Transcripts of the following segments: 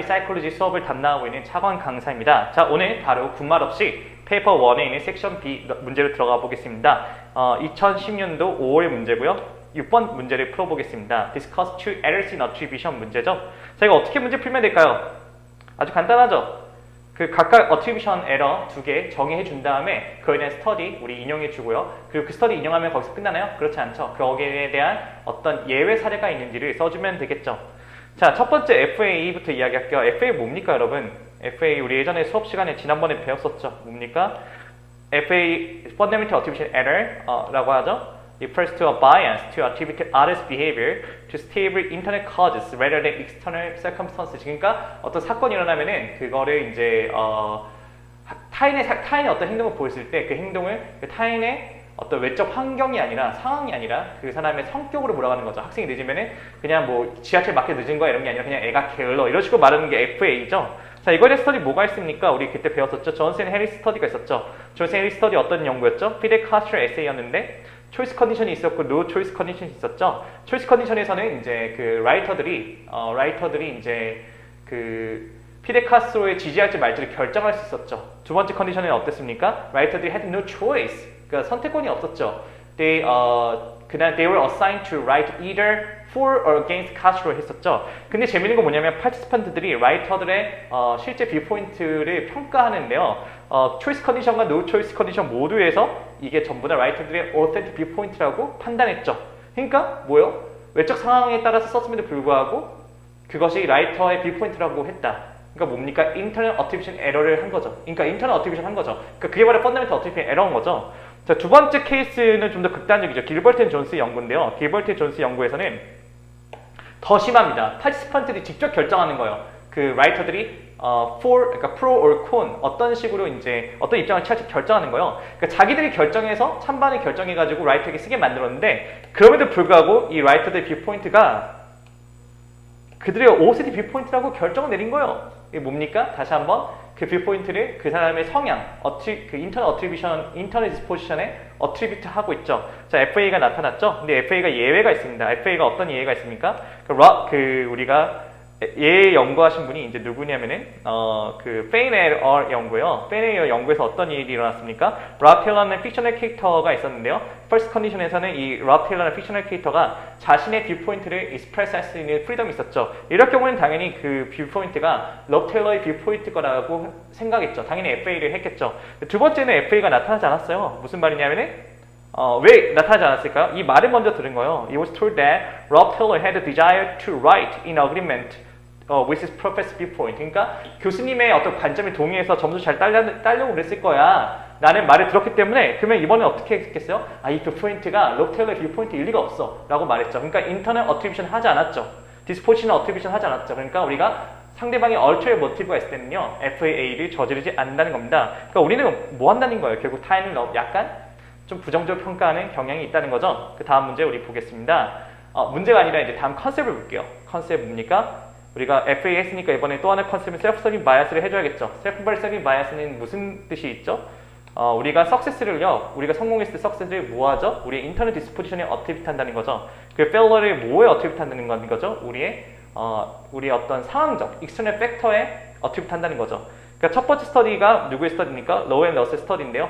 IB 사이콜로지 수업을 담당하고 있는 차관 강사입니다. 자, 오늘 바로 군말 없이 페이퍼 1에 있는 섹션 B 문제로 들어가 보겠습니다. 2010년도 5월 문제고요. 6번 문제를 풀어보겠습니다. Discuss two errors in attribution 문제죠. 자, 이거 어떻게 문제 풀면 될까요? 아주 간단하죠? 그 각각 attribution error 2개 정의해 준 다음에 그거에 대한 스터디 우리 인용해 주고요. 그리고 그 스터디 인용하면 거기서 끝나나요? 그렇지 않죠. 거기에 대한 어떤 예외 사례가 있는지를 써주면 되겠죠. 자, 첫 번째 FA부터 이야기할게요. FA 뭡니까, 여러분? FA 우리 예전에 수업 시간에 지난번에 배웠었죠. 뭡니까? FA Fundamental Attribution Error라고 하죠. refers to a bias to attribute others' behavior to stable internal causes rather than external circumstances. 그러니까 어떤 사건이 일어나면은 그거를 이제 타인의 어떤 행동을 보였을 때 그 행동을 그 타인의 어떤 외적 환경이 아니라 상황이 아니라 그 사람의 성격으로 몰아가는 거죠. 학생이 늦으면은 그냥 뭐 지하철 맞게 늦은 거야 이런 게 아니라 그냥 애가 게을러 이런 식으로 말하는 게 FA죠. 자, 이거에 대한 스터디 뭐가 있습니까? 우리 그때 배웠었죠. 존슨 해리스 스터디가 있었죠. 존슨 해리스 스터디 어떤 연구였죠? 피델 카스트로 에세이였는데 초이스 컨디션이 있었고 노 초이스 컨디션이 있었죠. 초이스 컨디션에서는 이제 그 라이터들이 이제 그 피델 카스트로의 지지할지 말지를 결정할 수 있었죠. 두 번째 컨디션은 어땠습니까? 라이터들이 had no choice. 그러니까 선택권이 없었죠. 그냥 they were assigned to write either for or against Castro 했었죠. 근데 재밌는 건 뭐냐면 파티스펀트들이 라이터들의 실제 뷰포인트를 평가하는데요. 초이스 컨디션과 노 초이스 컨디션 모두에서 이게 전부 다 라이터들의 authentic 뷰포인트라고 판단했죠. 그러니까 뭐요? 외적 상황에 따라서 썼음에도 불구하고 그것이 라이터의 뷰포인트라고 했다. 그러니까 뭡니까? internal attribution error를 한 거죠. 그러니까 internal attribution 한 거죠. 그러니까 그게 바로 fundamental attribution error인 거죠. 자, 두 번째 케이스는 좀 더 극단적이죠. 길버트 앤 존스 연구인데요. 길버트 앤 존스 연구에서는 더 심합니다. 파티스펀트들이 직접 결정하는 거예요. 그 라이터들이 그러니까 pro or con 어떤 식으로 이제 어떤 입장을 취할지 결정하는 거예요. 그러니까 자기들이 결정해서 찬반을 결정해가지고 라이터에게 쓰게 만들었는데 그럼에도 불구하고 이 라이터들의 뷰포인트가 그들의 OCD 뷰포인트라고 결정을 내린 거예요. 이게 뭡니까? 다시 한번 그 뷰포인트를 그 사람의 성향, 그 인터널 어트리뷰션, 인터널 디스포지션에 어트리뷰트 하고 있죠. 자, FA가 나타났죠? 근데 FA가 예외가 있습니다. FA가 어떤 예외가 있습니까? 우리가 얘 연구하신 분이 이제 누구냐면은 그 페이네어 연구요. 페이네어 연구에서 어떤 일이 일어났습니까? 랍 테일러는 픽셔널 캐릭터가 있었는데요. 퍼스트 컨디션에서는 이 랍 테일러는 픽셔널 캐릭터가 자신의 뷰포인트를 익스프레스 할 수 있는 프리덤이 있었죠. 이럴 경우는 당연히 그 뷰포인트가 랍 테일러의 뷰포인트 거라고 생각했죠. 당연히 FA를 했겠죠. 두 번째는 FA가 나타나지 않았어요. 무슨 말이냐면은 왜 나타나지 않았을까요? 이 말을 먼저 들은 거예요. It was told that Rob Taylor had a desire to write in agreement with his professor viewpoint. 그러니까 교수님의 어떤 관점에 동의해서 점수 잘 따려고 그랬을 거야. 라는 말을 들었기 때문에 그러면 이번에 어떻게 했겠어요? 이 뷰포인트가 록 테일러의 뷰포인트일 리가 없어 라고 말했죠. 그러니까 인터널 어트리뷰션 하지 않았죠. 디스포지션 어트리뷰션 하지 않았죠. 그러니까 우리가 상대방의 얼터의 모티브가 있을 때는요 FA를 저지르지 않는다는 겁니다. 그러니까 우리는 뭐 한다는 거예요? 결국 타인을 약간 좀 부정적으로 평가하는 경향이 있다는 거죠. 그 다음 문제 우리 보겠습니다. 문제가 아니라 이제 다음 컨셉을 볼게요. 컨셉 뭡니까? 우리가 FA 했으니까 이번에 또 하나의 컨셉은 셀프-서빙 바이어스를 해줘야겠죠. 셀프-서빙 바이어스는 무슨 뜻이 있죠? 우리가 석세스를요, 우리가 성공했을 때 석세스를 뭐 하죠? 우리의 인터널 디스포지션에 어트리뷰트 한다는 거죠. 그 페일러를 뭐에 어트리뷰트 한다는 거죠? 우리의 어떤 상황적, 익스터널 팩터에 어트리뷰트 한다는 거죠. 그러니까 첫 번째 스터디가 누구의 스터디입니까? 로우 앤 러셀 스터디인데요.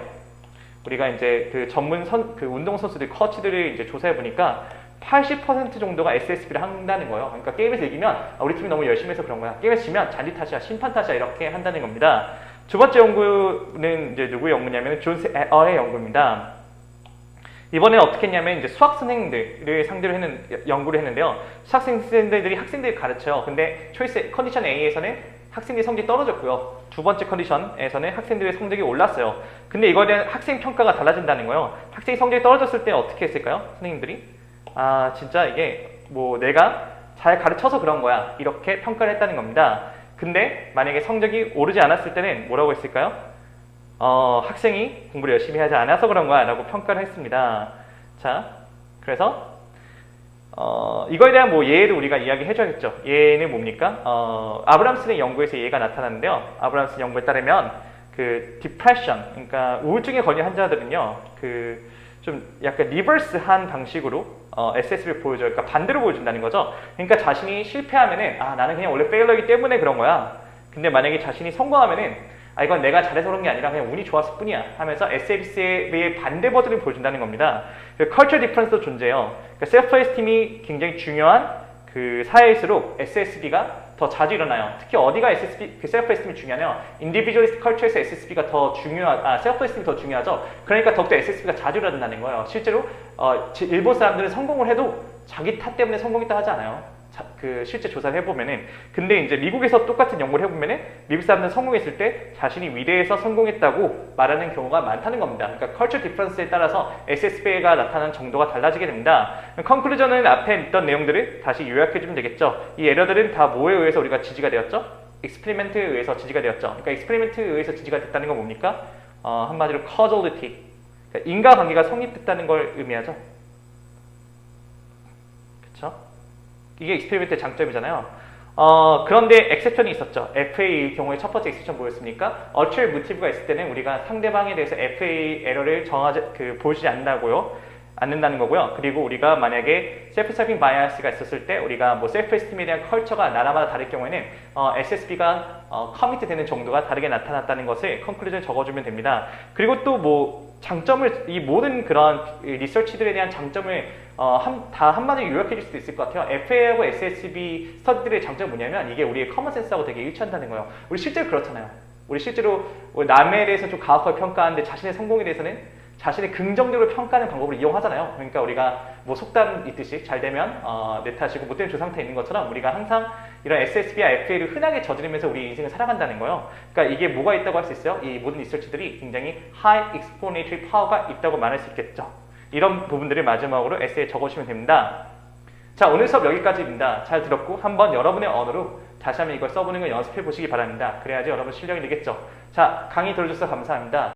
우리가 이제 그 전문 그 운동선수들, 커치들을 이제 조사해보니까 80% 정도가 SSB를 한다는 거예요. 그러니까 게임에서 이기면 우리 팀이 너무 열심히 해서 그런 거야. 게임에서 지면 잔디 탓이야, 심판 탓이야 이렇게 한다는 겁니다. 두 번째 연구는 이제 누구의 연구냐면 존스 에어의 연구입니다. 이번에 어떻게 했냐면 이제 수학 선생님들을 상대로 연구를 했는데요. 수학 선생님들이 학생들을 가르쳐요. 근데 초이스 컨디션 A에서는 학생들의 성적이 떨어졌고요. 두 번째 컨디션에서는 학생들의 성적이 올랐어요. 근데 이거에 대한 학생 평가가 달라진다는 거예요. 학생이 성적이 떨어졌을 때 어떻게 했을까요? 선생님들이? 진짜 이게 뭐 내가 잘 가르쳐서 그런 거야. 이렇게 평가를 했다는 겁니다. 근데 만약에 성적이 오르지 않았을 때는 뭐라고 했을까요? 학생이 공부를 열심히 하지 않아서 그런 거야 라고 평가를 했습니다. 자, 그래서 이거에 대한 뭐 예를 우리가 이야기 해줘야겠죠. 예는 뭡니까? 아브람슨의 연구에서 예가 나타났는데요. 아브람슨 연구에 따르면 그 디프레션, 그러니까 우울증에 걸린 환자들은요, 그 좀 약간 리버스한 방식으로 SSB를 보여줘요. 그러니까 반대로 보여준다는 거죠. 그러니까 자신이 실패하면은 나는 그냥 원래 페일러이기 때문에 그런 거야. 근데 만약에 자신이 성공하면은 이건 내가 잘해서 그런 게 아니라 그냥 운이 좋았을 뿐이야 하면서 SSB의 반대 버전을 보여준다는 겁니다. 컬처 디퍼런스도 존재해요. 그러니까 셀프 에스팀이 굉장히 중요한 그 사회일수록 SSB가 더 자주 일어나요. 특히 어디가 그 셀프 에스팀이 중요하냐? 인디비주얼리스트 컬처에서 SSB가 더 셀프 에스팀이 더 중요하죠. 그러니까 더욱더 SSB가 자주 일어난다는 거예요. 실제로 일본 사람들은 성공을 해도 자기 탓 때문에 성공했다 하지 않아요. 그 실제 조사를 해보면은. 근데 이제 미국에서 똑같은 연구를 해보면은 미국 사람들은 성공했을 때 자신이 위대해서 성공했다고 말하는 경우가 많다는 겁니다. 그러니까 컬처 디퍼런스에 따라서 SSB가 나타나는 정도가 달라지게 됩니다. 컨클루전은 앞에 있던 내용들을 다시 요약해주면 되겠죠. 이 에러들은 다 뭐에 의해서 우리가 지지가 되었죠? 익스페리멘트에 의해서 지지가 되었죠. 그러니까 익스페리멘트에 의해서 지지가 됐다는 건 뭡니까? 한마디로 causality, 그러니까 인과관계가 성립됐다는 걸 의미하죠. 그렇죠? 이게 익스페리멘트의 장점이잖아요. 그런데 엑셉션이 있었죠. FA의 경우에 첫 번째 엑셉션 뭐였습니까? 어츄얼 모티브가 있을 때는 우리가 상대방에 대해서 FA 에러를 보여주지 않는다는 거고요. 그리고 우리가 만약에 셀프 서빙 바이어스가 있었을 때 우리가 뭐 셀프 에스팀에 대한 컬처가 나라마다 다를 경우에는 SSB가 커미트 되는 정도가 다르게 나타났다는 것을 컨클루전에 적어주면 됩니다. 그리고 또 뭐 장점을, 이 모든 그런 리서치들에 대한 장점을 다 한마디로 요약해 줄 수도 있을 것 같아요. FA하고 SSB 스터디들의 장점이 뭐냐면 이게 우리의 커먼 센스하고 되게 일치한다는 거예요. 우리 실제로 그렇잖아요. 우리 실제로 남에 대해서 좀 가혹하게 평가하는데 자신의 성공에 대해서는 자신의 긍정적으로 평가하는 방법을 이용하잖아요. 그러니까 우리가 뭐 속담 있듯이 잘 되면 내 탓이고 못 되면 조 상태에 있는 것처럼 우리가 항상 이런 SSB와 FA를 흔하게 저지르면서 우리 인생을 살아간다는 거예요. 그러니까 이게 뭐가 있다고 할 수 있어요? 이 모든 리서치들이 굉장히 high explanatory power가 있다고 말할 수 있겠죠. 이런 부분들을 마지막으로 에세이에 적어주시면 됩니다. 자, 오늘 수업 여기까지입니다. 잘 들었고 한번 여러분의 언어로 다시 한번 이걸 써보는 걸 연습해 보시기 바랍니다. 그래야지 여러분 실력이 늘겠죠. 자, 강의 들어주셔서 감사합니다.